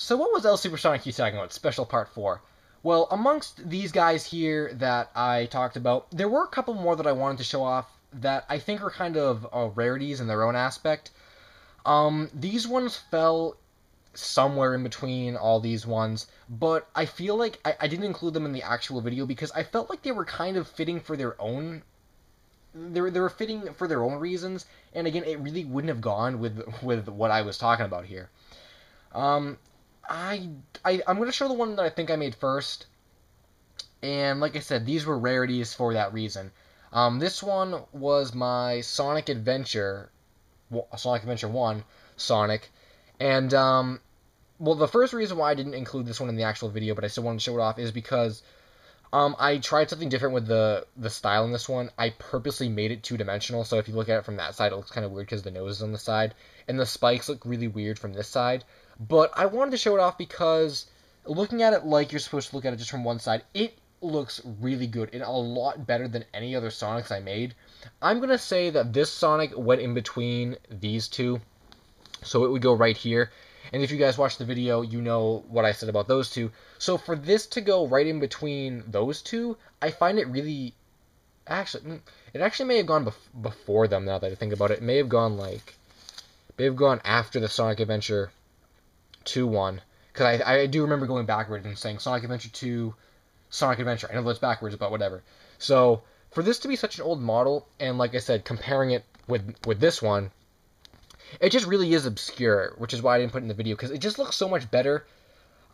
So what was LSuperSonicQ talking about? Special Part 4. Well, amongst these guys here that I talked about, there were a couple more that I wanted to show off that I think are kind of rarities in their own aspect. These ones fell somewhere in between all these ones, but I feel like I didn't include them in the actual video because I felt like they were kind of fitting for their own. They were fitting for their own reasons, and again, it really wouldn't have gone with what I was talking about here. Um, I'm gonna show the one that I think I made first, and like I said, these were rarities for that reason. This one was my Sonic Adventure 1 Sonic, and well, the first reason why I didn't include this one in the actual video, but I still wanted to show it off, is because I tried something different with the style in this one. I purposely made it two-dimensional, so if you look at it from that side, it looks kind of weird because the nose is on the side, and the spikes look really weird from this side. But I wanted to show it off because looking at it like you're supposed to look at it just from one side, it looks really good and a lot better than any other Sonics I made. I'm going to say that this Sonic went in between these two, so it would go right here. And if you guys watch the video, you know what I said about those two. So for this to go right in between those two, I find it really... it actually may have gone before them, now that I think about it. It may have gone, after the Sonic Adventure 2 one. Because I do remember going backwards and saying Sonic Adventure 2, Sonic Adventure. I know that's backwards, but whatever. So, for this to be such an old model, and like I said, comparing it with this one, it just really is obscure, which is why I didn't put it in the video, because it just looks so much better.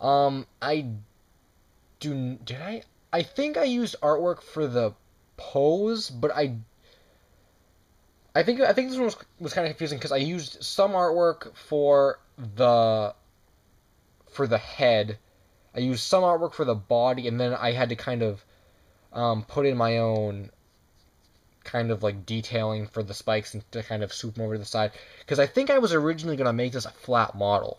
I think I used artwork for the pose, but I think this one was kind of confusing, because I used some artwork for the head, I used some artwork for the body, and then I had to kind of put in my own kind of like detailing for the spikes and to kind of swoop them over to the side, because I think I was originally going to make this a flat model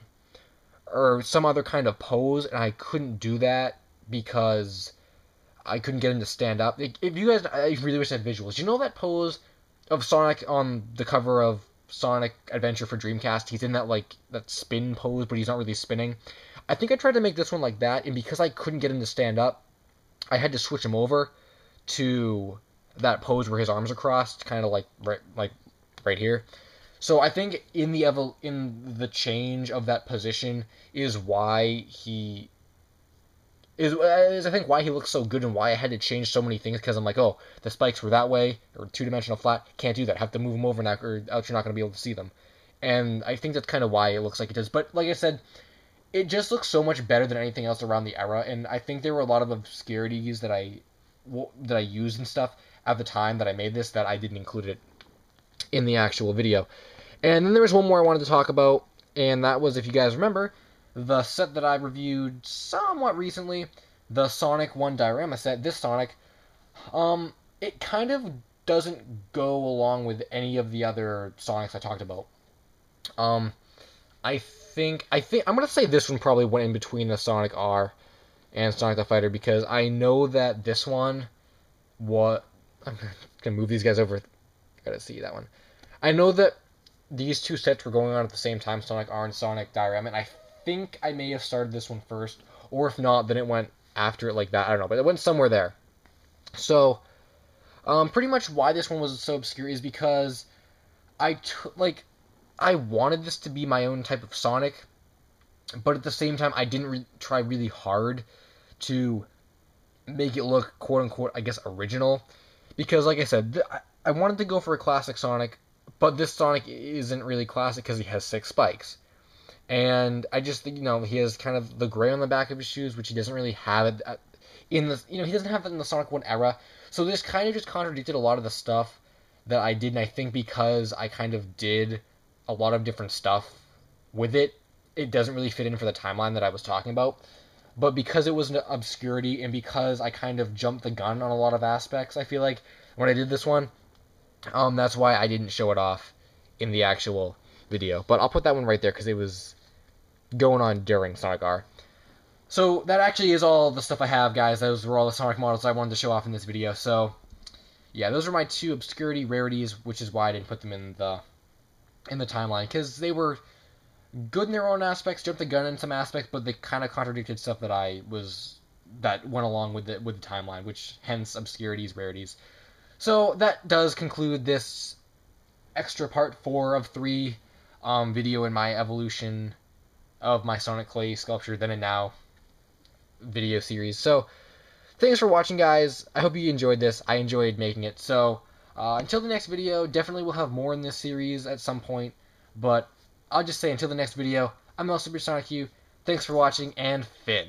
or some other kind of pose, and I couldn't do that because I couldn't get him to stand up. If you guys, I really wish I had visuals. You know that pose of Sonic on the cover of Sonic Adventure for Dreamcast? He's in that spin pose, but he's not really spinning. I think I tried to make this one like that, and because I couldn't get him to stand up, I had to switch him over to that pose where his arms are crossed, kind of like right here. So I think in the change of that position is why he is I think why he looks so good, and why I had to change so many things, because I'm like, oh, the spikes were that way, or two-dimensional flat, can't do that, have to move them over now, or else you're not going to be able to see them. And I think that's kind of why it looks like it does. But like I said, it just looks so much better than anything else around the era, and I think there were a lot of obscurities that I used and stuff at the time that I made this that I didn't include it in the actual video. And then there was one more I wanted to talk about, and that was, if you guys remember, the set that I reviewed somewhat recently, the Sonic 1 diorama set, this Sonic. It kind of doesn't go along with any of the other Sonics I talked about. I think I'm gonna say this one probably went in between the Sonic R and Sonic the Fighter, because I know that this one, I'm gonna move these guys over. Gotta see that one. I know that these two sets were going on at the same time, Sonic R and Sonic Diorama, and I think I may have started this one first, or if not, then it went after it like that. I don't know, but it went somewhere there. So, pretty much why this one was so obscure is because I wanted this to be my own type of Sonic, but at the same time, I didn't try really hard to make it look, quote-unquote, I guess, original. Because, like I said, I wanted to go for a classic Sonic, but this Sonic isn't really classic because he has 6 spikes. And I just think, he has kind of the gray on the back of his shoes, which he doesn't really have he doesn't have it in the Sonic 1 era. So this kind of just contradicted a lot of the stuff that I did, and I think because I kind of did a lot of different stuff with it, it doesn't really fit in for the timeline that I was talking about. But because it was an obscurity, and because I kind of jumped the gun on a lot of aspects, I feel like, when I did this one, that's why I didn't show it off in the actual video. But I'll put that one right there, because it was going on during Sonic R. So that actually is all the stuff I have, guys. Those were all the Sonic models I wanted to show off in this video. So, yeah, those are my 2 obscurity rarities, which is why I didn't put them in the timeline, because they were good in their own aspects, jumped the gun in some aspects, but they kind of contradicted stuff that went along with the timeline, which hence obscurities, rarities. So that does conclude this extra part 4 of 3 video in my evolution of my Sonic Clay sculpture then and now video series. So thanks for watching, guys. I hope you enjoyed this. I enjoyed making it. So until the next video, definitely we'll have more in this series at some point, but I'll just say until the next video, I'm LSuperSonicQ. Thanks for watching, and Finn.